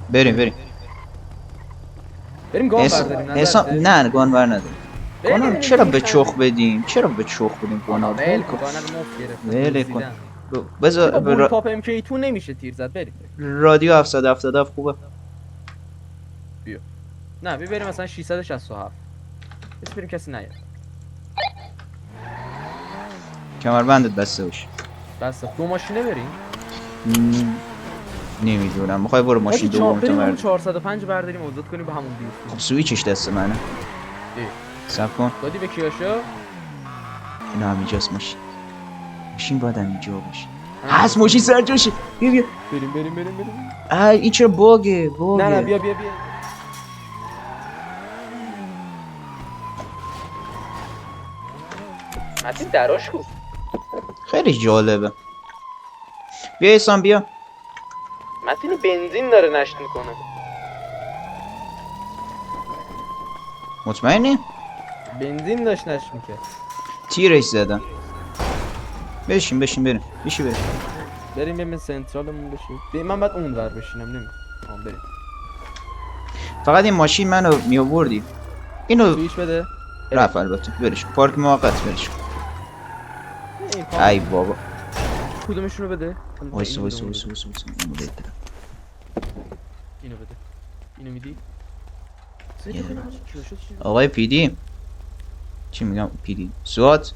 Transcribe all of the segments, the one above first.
بریم بریم گام برداریم. حسام نه گانور نداریم. گانا چرا به چخ بدیم؟ گانا ول کن. گانا رو مفت گرفتم. ول کن. بذار بول پاپ ام کی 2 نمیشه تیر زد. بریم. رادیو 777 خوبه. بیا. نه بریم مثلا 667. بس بریم کسی نیاد. کمربندت بسته باشه. بس دو ماشینه بریم. نمیدونم میخوای برو ماشین دوم تو بریم 405 برداریم آزاد کنیم به همون بیفتیم. خب سویچش دست منه. صبر کن. دادی به کیاشو؟ نه همینجاست ماشین باید همینجا باشه. هست ماشین سر جاشه. بیا بریم. این چرا باگه؟ نه بیا. متین دراش کو؟ خیلی جالبه. بیا ایسان بیا. متین بنزین داره نشت میکنه. مطمئنی؟ بنزین داشت نشت میکرد. تیرش زدم. بشین بریم. بریم سنترالمون بشیم. من بعد اون ور بشینم نمیخوام. بریم. فقط این ماشین منو میآوردی. اینو سویچ بده. رفت البته. برش پارک موقت برش. ای بابا. کدومشونو بده؟ وایس. اینو بده. اینو میدی؟ آقای پیدی چی میگم؟ پیدی سوات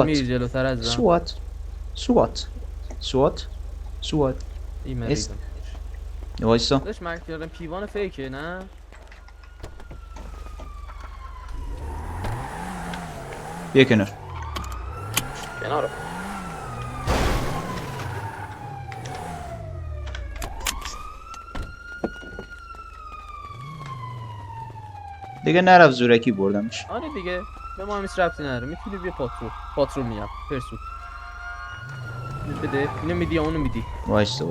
میری جلوتر از سوات این مریضم. وایسا داشت مرک کردم پیوان فیکه نه؟ بیا کنار. دیگه نرفت زورکی بردمش. آره دیگه به ما همیست ربطی نداره. میتونی بیا پاترول میام پرسود بده. اینو میدی یا اونو میدی؟ وایسا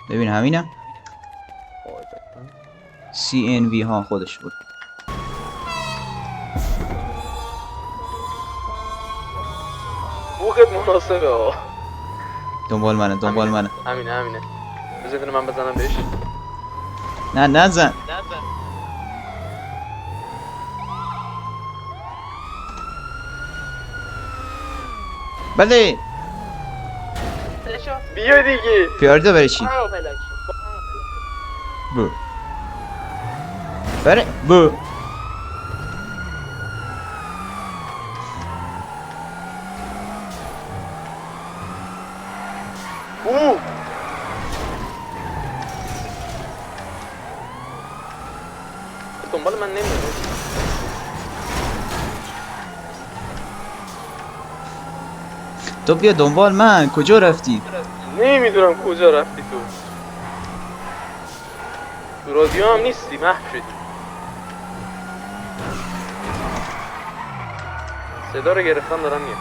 ببین همینه. CNV ها خودش بود. بوقت مناسبه. دنبال منه. همینه. بذار من بزنم بهش. نه نزن. بله بیا دیگه. پیاده برشی. بو دنبال من نمیاد. تو بیا دنبال من. کجا رفتی؟ نمیدونم کجا رفتی تو رادیو هم نیستی. محو شدی. صدا رو گرفتم دارم میام.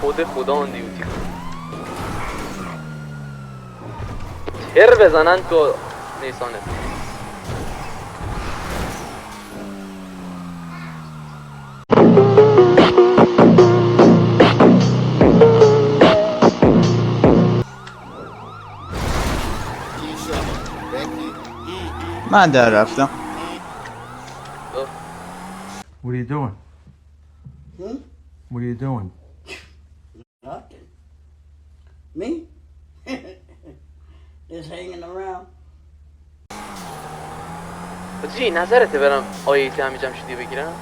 خود خدا آن دیوتی تر بزنن تو نیسانه. من در رفتم. What are you doing? What are you doing? Nothing. Me? Just hanging around. چی نظرته برم آیتی همی جمشیدی بگیرم؟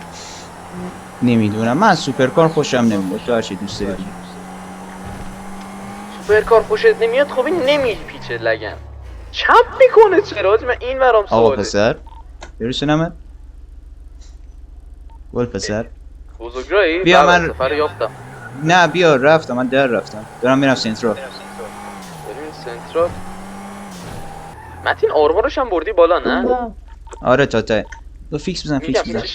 نمیدونم. من سوپرکار خوشم نمیاد. تو هرچی دوست داری. سوپرکار خوشت نمیاد؟ خب این نمیپیچه لگن. چپ میکنه چرا؟ من این ورام سواله. آقا پسر برسونمت. گل پسر بزرگرایی؟ بیا من سفر یافتم. نه بیا رفتم. من در رفتم. دارم میرم سنترال. بریم سنترال. متین آرمارش هم بردی بالا نه؟ آره تاته. تو فیکس بزن. میشه.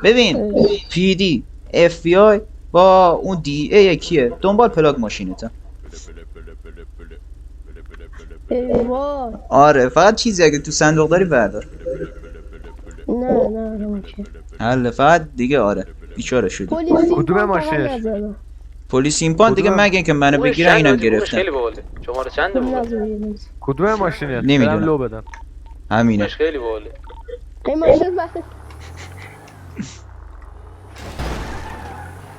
ببین PD FBI با اون DA یکیه. دنبال پلاگ ماشینته. وای آره فقط چیزی اگه تو صندوق داری بردار. نه نمیشه. حله فقط دیگه آره بیچاره شدی. پلیس این کدوم فقط ماشینش؟ نزدم. پلیس این پان دیگه کدوم؟ مگه که منو اونش بگیرن چند اینم آجی؟ اونش گرفتن. خیلی باحاله. شماره چنده پول بود؟ لازم نیست. کدوم ماشینه؟ نمیدونم. برم لو بدم. همینه. اونش خیلی باحاله. این ماشین وقتی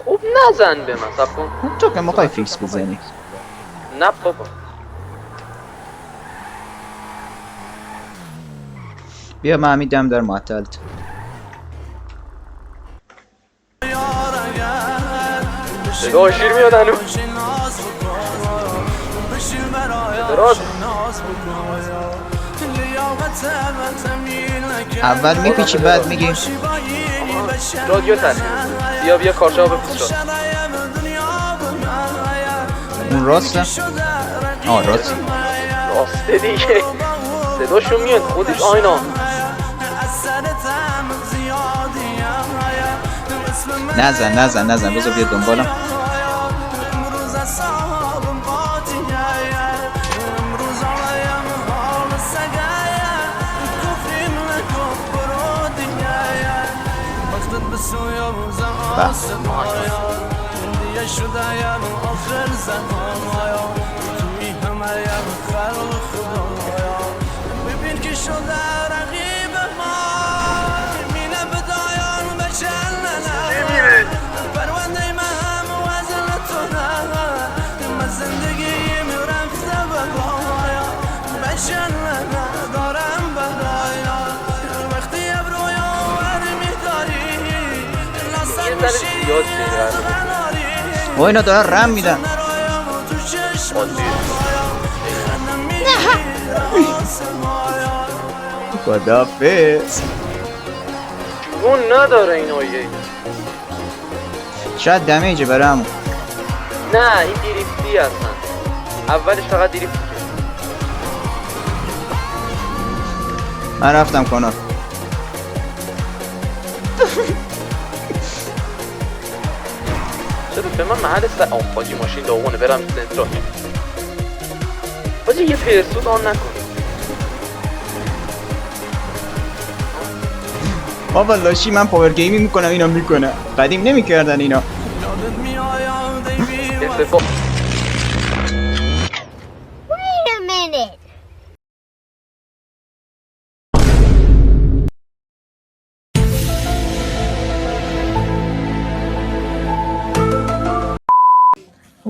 خوب نزن به من صبر کن. تو که میخوای فیکس بزنی. نه بابا. بیا من میدم در معطلت. صدا شیر میاد هنو. راست. اول میپیچی بعد میگی رادیو تصمیم بیا کارچه ها بپیچ. اون راسته؟ آه راست. راسته دیگه. صداشون میاد خودش آینا. نزن بذار بیا دنبالم. زیاد شیر و اینا دارن رم میدن. خدافظ. اون نداره این آیه. شاید دمیجه برامون. نه این دیریفتی هستن. اولش فقط دیریفتی که من رفتم کنار. چرا به من محل حاجی ماشین داغونه برم سنترال. حاجی یه پرسود آن نکن. بابا لاشی من پاور گیمی میکنم اینا میکنه. قدیم نمیکردن اینا. اتفاق Wait a minute.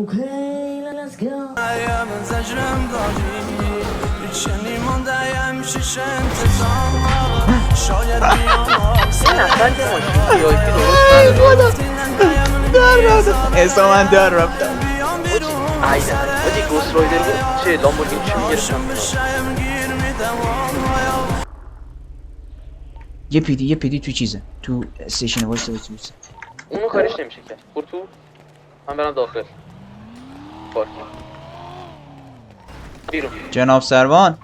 Okay, let's go. این اصلا که ماشین ویایپی درست نداره. احسا من در رفتم. ایدن حاجی گوست رایدر بود چه لامبورگینی چی میگرفتم. یه پیدی تو چیزه تو استیشن واسه تو. اونو کارش نمیشه کرد. برو تو. من برم داخل. پارکینگ. بیرون. جناب سروان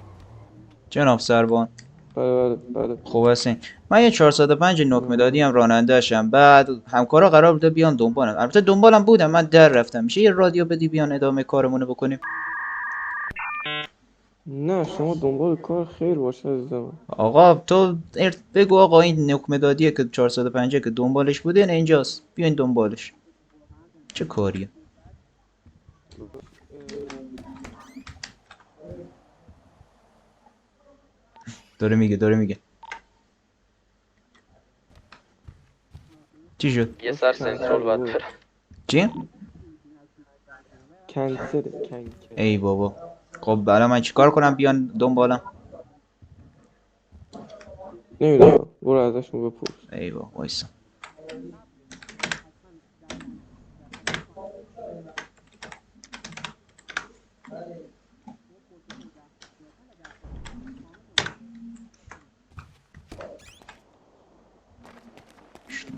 بله. خوب هستین. من یه 405 نکمه دادی هم راننده شم. بعد همکارا قرار بوده بیان دنبالم. البته دنبالم بودم من در رفتم. میشه یه رادیو بدی بیان ادامه کارمونو بکنیم؟ نه شما دنبال کار خیر باشه عزیزم. آقا تو بگو آقا این نکمه دادیه که 405 که دنبالش بوده نه اینجاست. بیاین دنبالش. چه کاریه؟ داره میگه چی شد؟ یه سر سنترال باید برم. چی؟ کنسل ای بابا خب برای من چیکار کنم بیان دنبالم؟ نمیدونم برو ازشون بپرس. ای بابا وایسا.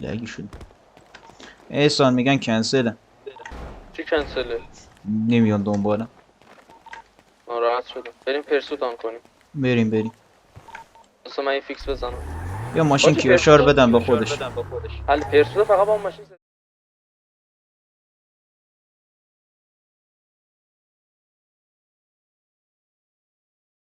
لگی شد. احسان میگن کنسله. چی کنسله؟ نمیان دنبالم. ناراحت شدم. بریم پرسوت آن کنیم. بریم اصلا من یه فیکس بزنم. یا ماشین حاجی کیاشار پرسوت بدم به خودش. حل پرسوت فقط با اون ماشین